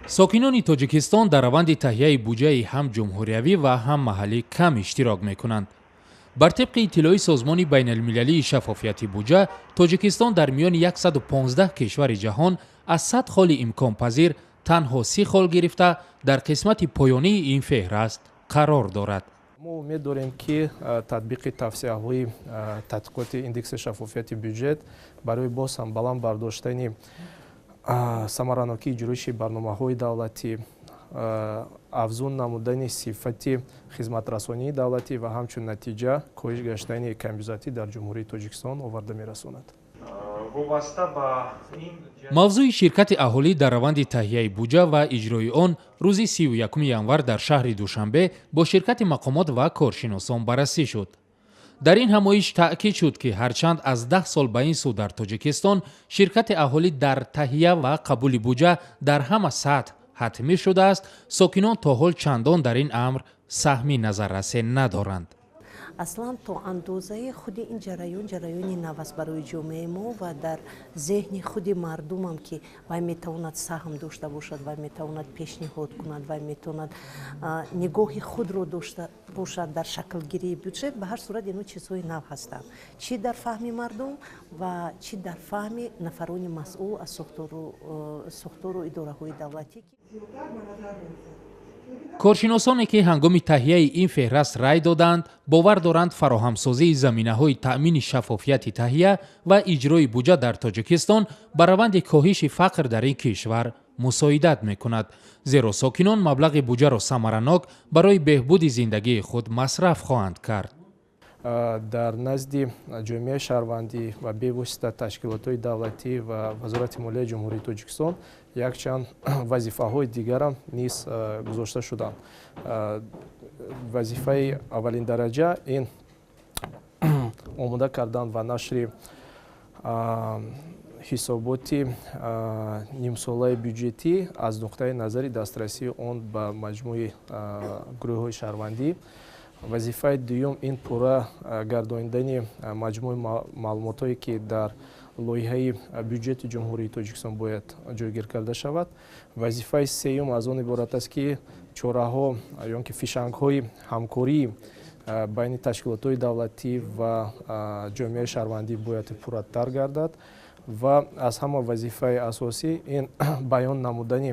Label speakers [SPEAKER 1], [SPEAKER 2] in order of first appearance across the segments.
[SPEAKER 1] сокинони тоҷикистон дар раванди таҳияи буҷаи ҳам ҷумҳуриявӣ ва ҳам маҳаллӣ кам иштирок мекунанд. бар тибқи иттилои созмони байналмилалии шаффофияти буҷа, тоҷикистон дар миёни 115 кишвари ҷаҳон аз 100 холи имконпазир танҳо 30 хол гирифта дар қисмати поёнии ин феҳраст қарор дорад.
[SPEAKER 2] мо умед дорем ки татбиқи тавсеяҳои тадқиқоти индекси шаффофияти бюҷет барои боз ҳам баланд бардоштани самаранокии ҷӯиши барномаҳои давлатӣ, афзун намудани сифати хизматрасонии давлатӣ ва ҳамчун натиҷа коҳиш гаштани камбизоатӣ дар ҷумҳурии Тоҷикистон оварда мерасонад.
[SPEAKER 1] мавзӯи ширкати аҳолӣ дар раванди таҳияи буҷа ва иҷрои он рӯзи 31 январ дар шаҳри Душанбе бо ширкати мақомот ва коршиносон баррасӣ шуд. дар ин ҳамоиш таъкид шуд ки ҳарчанд аз 10 сол ба ин су дар Тоҷикистон ширкати аҳолӣ дар таҳия ва қабули буҷа дар ҳама сатҳ ҳатмӣ шудааст, сокинон то ҳол чандон дар ин амр саҳми назаррасе надоранд.
[SPEAKER 3] аслан то андозаи худи ин ҷараёни нав аст барои ҷомеаи мо ва дар зеҳни худи мардумам ки вай метавонад саҳм дошта бошад, вай метавонад пешниҳод кунад, вай метавонад нигоҳи худро дошта бошад дар шаклгирии бюджет. Ба ҳар сурат ино чизҳои нав ҳастанд, чӣ дар фаҳми мардум ва чӣ дар фаҳми нафарони масъул аз сохтору идораҳои давлатӣ.
[SPEAKER 1] коршиносоне ки ҳангоми таҳияи ин феҳраст рай доданд, бовар доранд фароҳамсозии заминаҳои таъмини шаффофияти таҳия ва иҷрои буҷа дар Тоҷикистон ба раванди коҳиши фақр дар ин кишвар мусоидат мекунад, зеро сокинон маблағи буҷаро самаранок барои беҳбуди зиндагии худ масраф хоҳанд кард.
[SPEAKER 2] дар назди ҷомеаи шаҳрвандӣ ва бевосита ташкилотҳои давлатӣ ва вазорати молияи ҷумҳурии Тоҷикистон якчанд вазифаҳои дигарам низ гузошта шуданд. вазифаи аввалин дараҷа ин омода кардан ва нашри ҳисоботи нимсолаи бюҷетӣ аз нуқтаи назари дастрасии он ба маҷмӯи гурӯҳҳои шаҳрвандӣ. вазифаи дуюм ин пурра гардониндани маҷмӯи маълумотое ки дар лоиҳаи бюҷети ҷумҳурии Тоҷикистон бояд ҷойгир карда шавад. вазифаи сеюм аз он иборат аст ки чораҳо ё ки фишангҳои ҳамкории байни ташкилотҳои давлатӣ ва ҷомеаи шаҳрвандӣ бояд пурраттар гардад ва аз ҳама вазифаи асосӣ ин баён намудани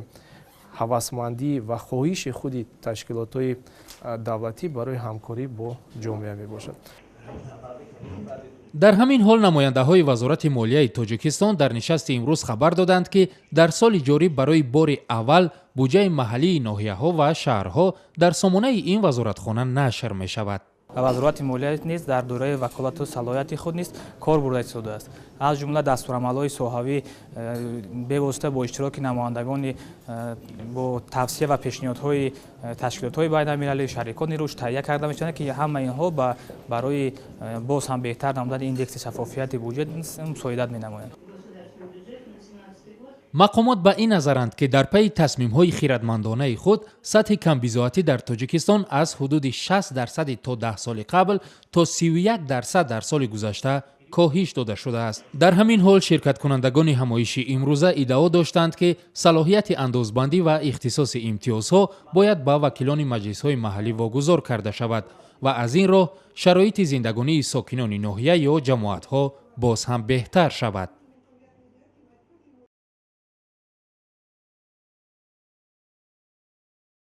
[SPEAKER 2] ҳавасмандӣ ва хоҳиши худи ташкилотҳои давлатӣ барои ҳамкорӣ бо ҷомеа мебошад.
[SPEAKER 1] дар ҳамин ҳол намояндаҳои вазорати молияи Тоҷикистон дар нишасти имрӯз хабар доданд ки дар соли ҷорӣ барои бори аввал буҷаи маҳаллии ноҳияҳо ва шаҳрҳо дар сомонаи ин вазоратхона нашр мешавад.
[SPEAKER 4] вазорати молия низ дар дораи ваколату салоҳияти худ низ кор бурда истодааст. аз ҷумла дастурамалҳои соҳавӣ бевосита бо иштироки намояндагони бо тавсия ва пешниҳодҳои ташкилотҳои байналмилалӣ шарикони рушд таҳия карда мешаванд ки ҳама инҳо барои боз ҳам беҳтар намудани индекси шаффофияти буҷет мусоидат менамоянд.
[SPEAKER 1] мақомот ба ин назаранд ки дар пайи тасмимҳои хиратмандонаи худ сатҳи камбизоатӣ дар Тоҷикистон аз ҳудуди 60% то 10 соли қабл то 31% дар соли гузашта коҳиш дода шудааст. дар ҳамин ҳол ширкаткунандагони ҳамоиши имрӯза иддао доштанд ки салоҳияти андозбандӣ ва ихтисоси имтиёзҳо бояд ба вакилони маҷлисҳои маҳаллӣ вогузор карда шавад ва аз ин роҳ шароити зиндагонии сокинони ноҳия ё ҷамоатҳо боз ҳам беҳтар шавад.